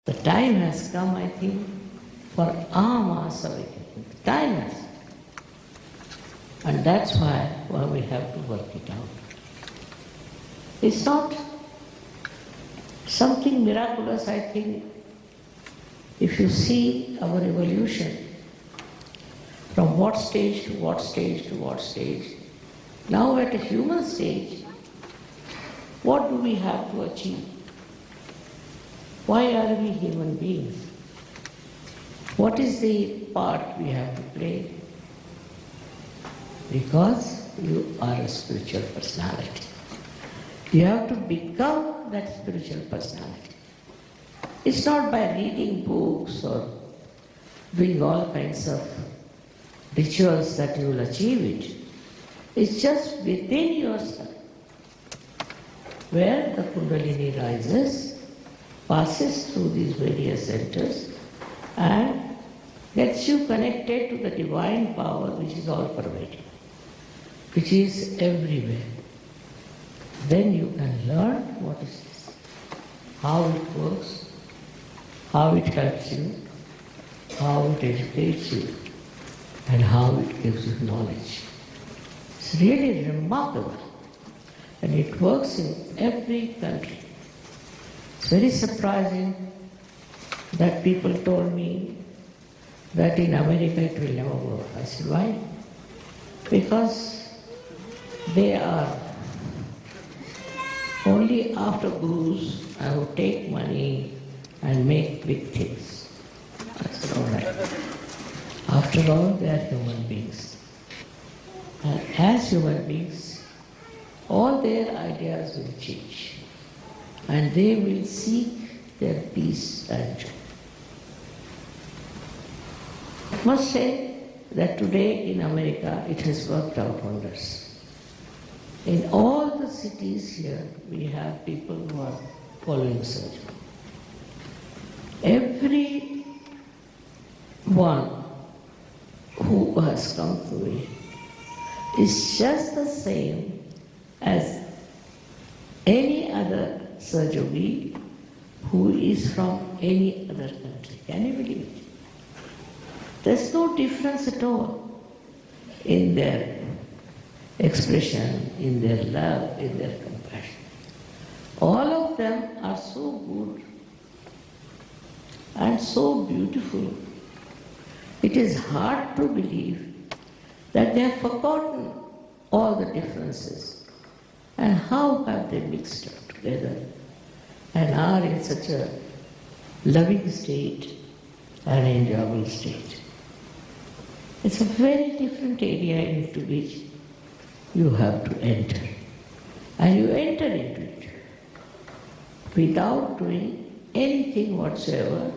The time has come, I think, for our mass awakening. The time has come. And that's why we have to work it out. It's not something miraculous, I think. If you see our evolution, from what stage to what stage to what stage, now at a human stage, what do we have to achieve? Why are we human beings? What is the part we have to play? Because you are a spiritual personality. You have to become that spiritual personality. It's not by reading books or doing all kinds of rituals that you will achieve it. It's just within yourself, where the Kundalini rises, passes through these various centers, and gets you connected to the divine power which is all pervading, which is everywhere. Then you can learn what is this, how it works, how it helps you, how it educates you, and how it gives you knowledge. It's really remarkable. And it works in every country. It's very surprising that people told me that in America it will never work. I said, why? Because they are only after gurus who take money and make big things. I said, all right. After all, they are human beings. And as human beings, all their ideas will change. And they will seek their peace and joy. I must say that today in America it has worked out wonders. In all the cities here, we have people who are following surgery. Every one who has come through it is just the same as any other surgery who is from any other country. Can you believe it? There's no difference at all in their expression, in their love, in their compassion. All of them are so good and so beautiful. It is hard to believe that they have forgotten all the differences. And how have they mixed up together and are in such a loving state and enjoyable state? It's a very different area into which you have to enter. And you enter into it without doing anything whatsoever.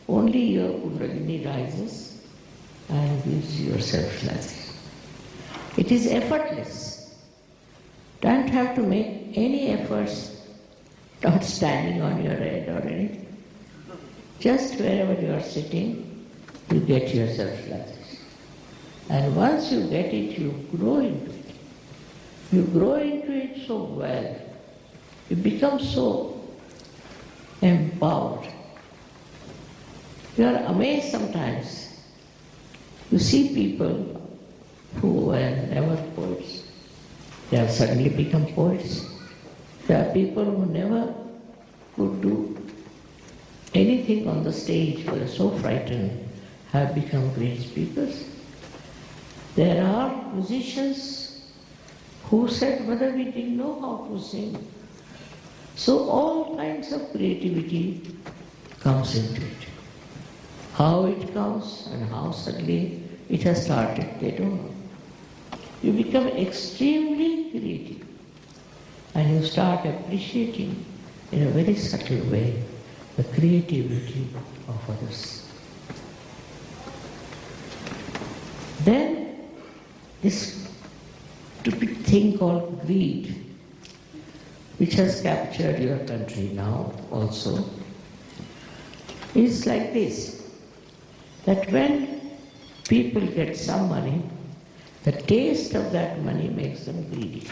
Only your Kundalini rises and gives yourself life. It is effortless. Don't have to make any efforts, not standing on your head or anything. Just wherever you are sitting, you get yourself life. And once you get it, you grow into it. You grow into it so well. You become so empowered. You are amazed sometimes. You see people who were never poets. They have suddenly become poets. There are people who never could do anything on the stage, were so frightened, have become great speakers. There are musicians who said, "Mother, we didn't know how to sing." So all kinds of creativity comes into it. How it comes and how suddenly it has started, they don't know. You become extremely creative and you start appreciating in a very subtle way the creativity of others. Then this stupid thing called greed, which has captured your country now also, is like this, that when people get some money, the taste of that money makes them greedy.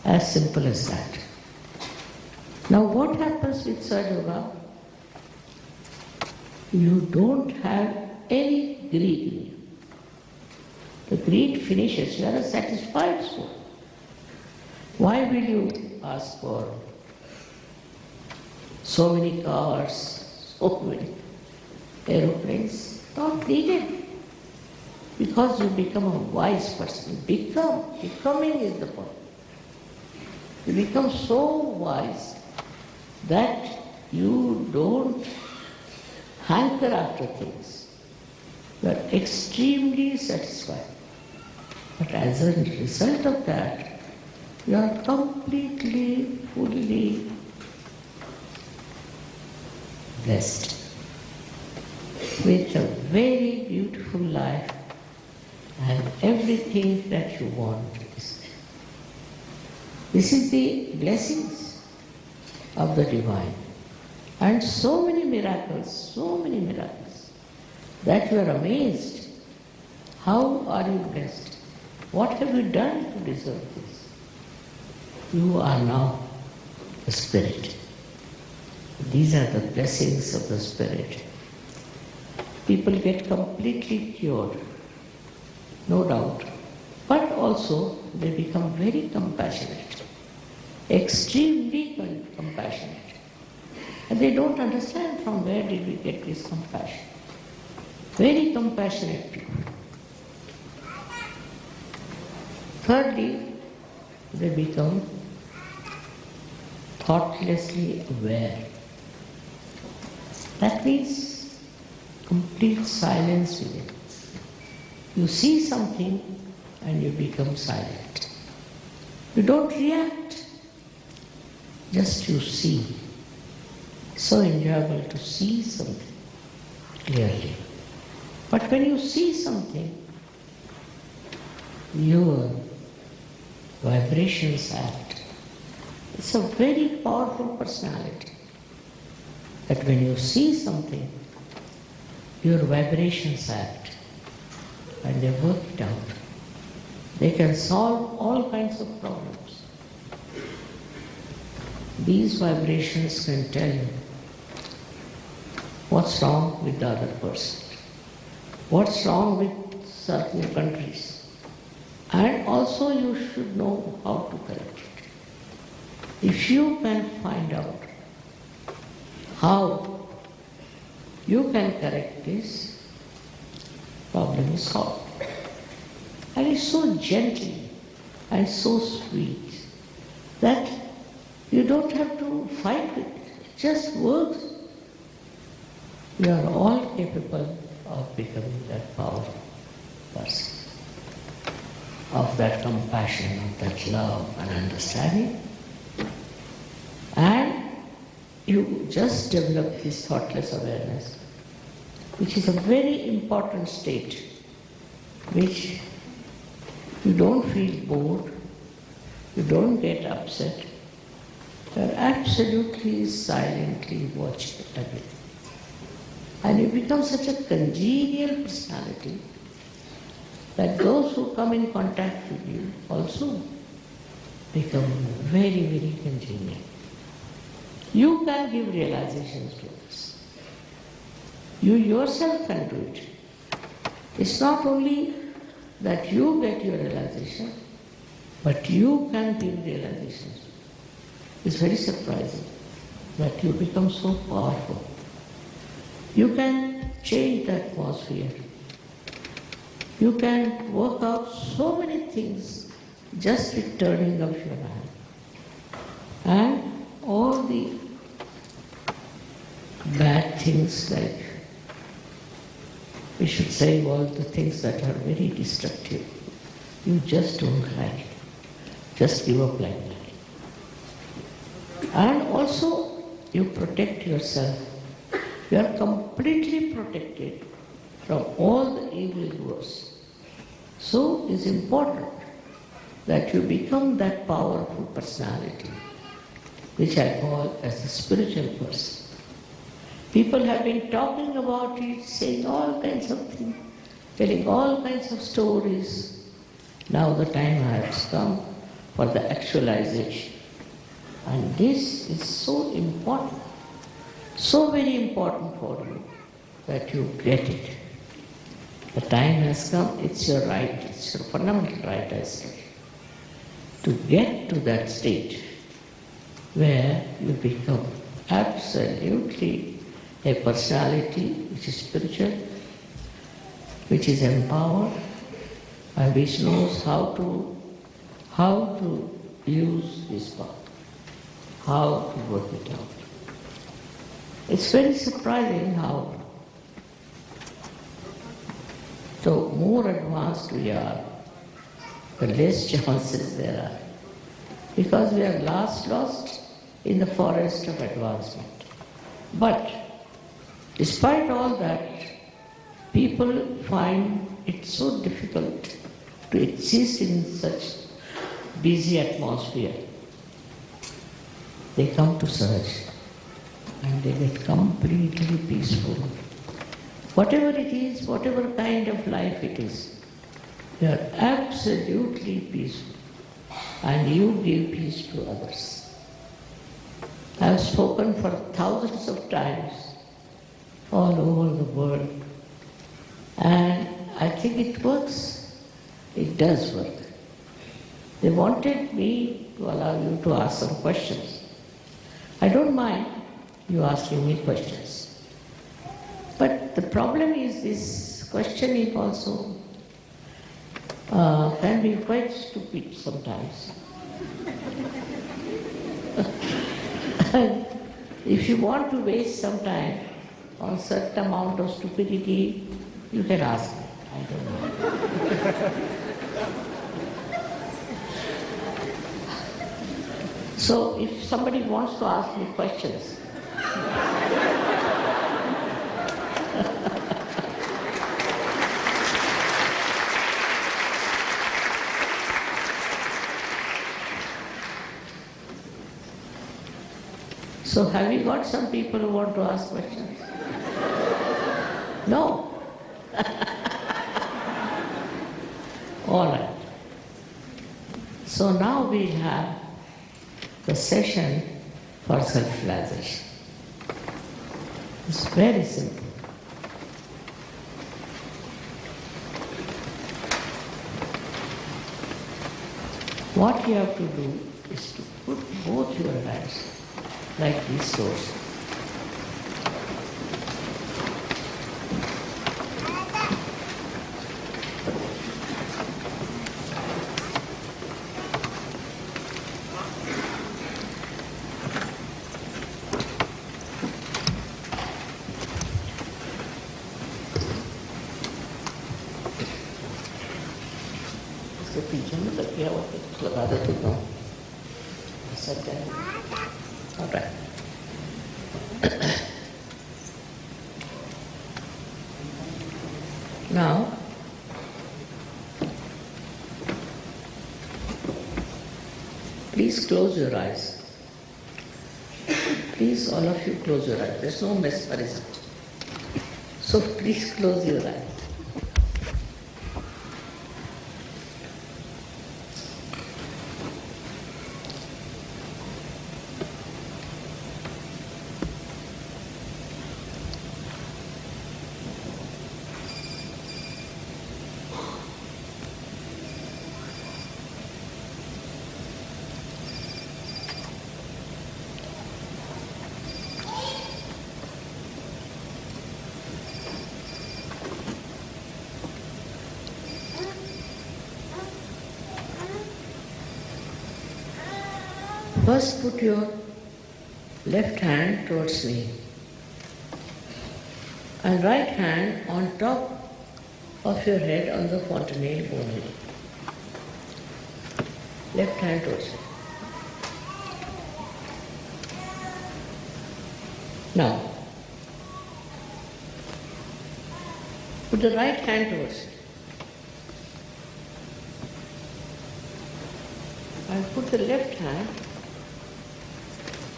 As simple as that. Now what happens with Sahaja Yoga? you don't have any greed in you. The greed finishes, you are a satisfied soul. Why will you ask for so many cars, so many aeroplanes? Not needed. Because you become a wise person. Becoming is the point. You become so wise that you don't hanker after things. You are extremely satisfied. But as a result of that, you are completely, fully blessed with a very beautiful life, and everything that you want is there. This is the blessings of the divine. And so many miracles, that you are amazed. How are you blessed? What have you done to deserve this? You are now the Spirit. These are the blessings of the Spirit. People get completely cured, no doubt, but also they become very compassionate, extremely compassionate. And they don't understand from where did we get this compassion. Very compassionate people. Thirdly, they become thoughtlessly aware. That means complete silence within. You see something and you become silent. You don't react, just you see. So enjoyable to see something clearly. But when you see something, your vibrations act. It's a very powerful personality. That when you see something, your vibrations act and they work it out. They can solve all kinds of problems. These vibrations can tell you what's wrong with the other person, what's wrong with certain countries, and also you should know how to correct it. If you can find out how you can correct this, problem is solved. And it's so gentle and so sweet that you don't have to fight with it. It just works. You are all capable of becoming that powerful person, of that compassion, of that love and understanding. And you just develop this thoughtless awareness, which is a very important state, which you don't feel bored, you don't get upset, you are absolutely silently watching everything. And you become such a congenial personality that those who come in contact with you also become very, very congenial. You can give realizations to others. You yourself can do it. It's not only that you get your realization, but you can give realizations. It's very surprising that you become so powerful. You can change the atmosphere. You can work out so many things just with turning of your hand. And all the bad things, like we should say all the things that are very destructive, you just don't like it. Just give up like that. And also you protect yourself. You are completely protected from all the evil doers. So it's important that you become that powerful personality, which I call as the spiritual person. People have been talking about it, saying all kinds of things, telling all kinds of stories. Now the time has come for the actualization. And this is so important, so very important for you, that you get it. The time has come, it's your right, it's your fundamental right, I say, to get to that state where you become absolutely a personality which is spiritual, which is empowered, and which knows how to use this power, how to work it out. It's very surprising how the more advanced we are, the less chances there are. Because we are lost in the forest of advancement. But despite all that, people find it so difficult to exist in such busy atmosphere. They come to search and they get completely peaceful. Whatever it is, whatever kind of life it is, they are absolutely peaceful, and you give peace to others. I have spoken for thousands of times all over the world, and I think it works. It does work. They wanted me to allow you to ask some questions. I don't mind you asking me questions. But the problem is this questioning also can be quite stupid sometimes. If you want to waste some time on a certain amount of stupidity, you can ask me. I don't know. So if somebody wants to ask me questions, so have you got some people who want to ask questions? No? All right. So now we have the session for self-realization. It's very simple. What you have to do is to put both your hands like these doors. इसके पीछे में तकिया हुआ कुछ लगा देते हो ऐसा क्या है? All right. Now, please close your eyes. Please, all of you, close your eyes. There's no mesmerism. So please close your eyes. First put your left hand towards me and right hand on top of your head on the fontanelle only. Left hand towards me. Now, put the right hand towards me and put the left hand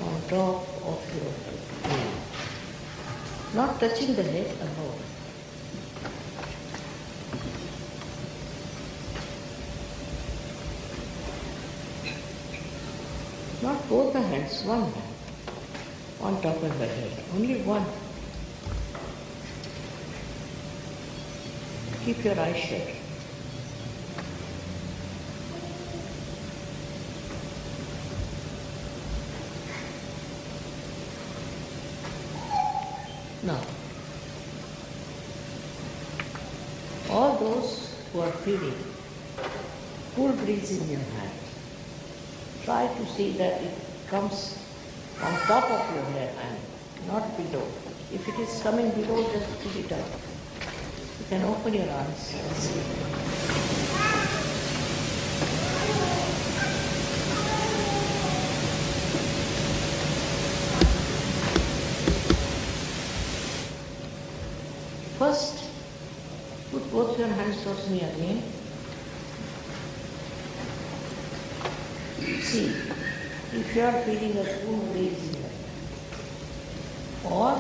on top of your head, not touching the head at all. Not both the hands, one hand on top of the head, only one. Keep your eyes shut. Now, all those who are feeling cool breeze in your hand, try to see that it comes on top of your head and not below. If it is coming below, just pull it up. You can open your eyes and see. First, put both your hands towards me again. See if you are feeling a cool breeze in your hand, or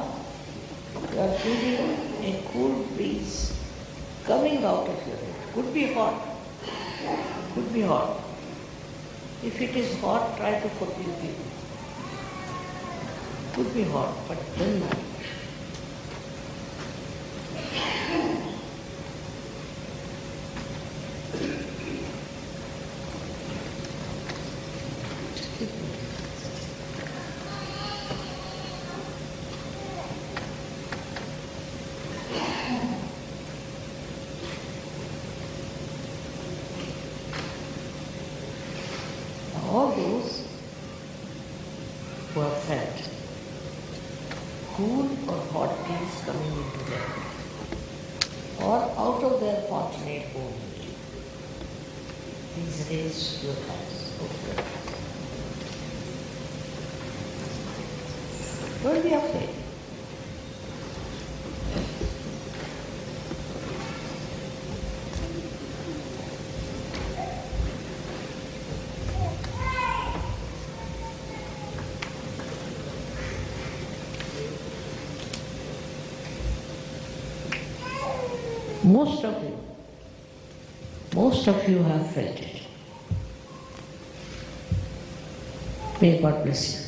you are feeling a cool breeze coming out of your head. Could be hot. Could be hot. If it is hot, try to forgive people. Could be hot, but then not. All those who have felt cool or hot breeze coming into them, or out of their fortunate home, please raise your hands. Don't be afraid. Most of you have felt it. May God bless you.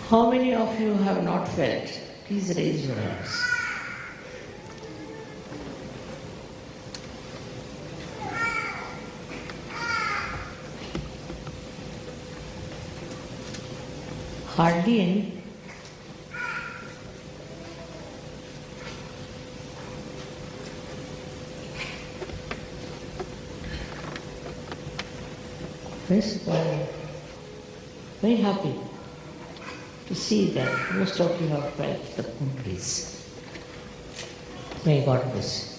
How many of you have not felt? Please raise your hands. Hardly any. Yes, very happy to see that most of you have felt the cool breeze. May God bless you.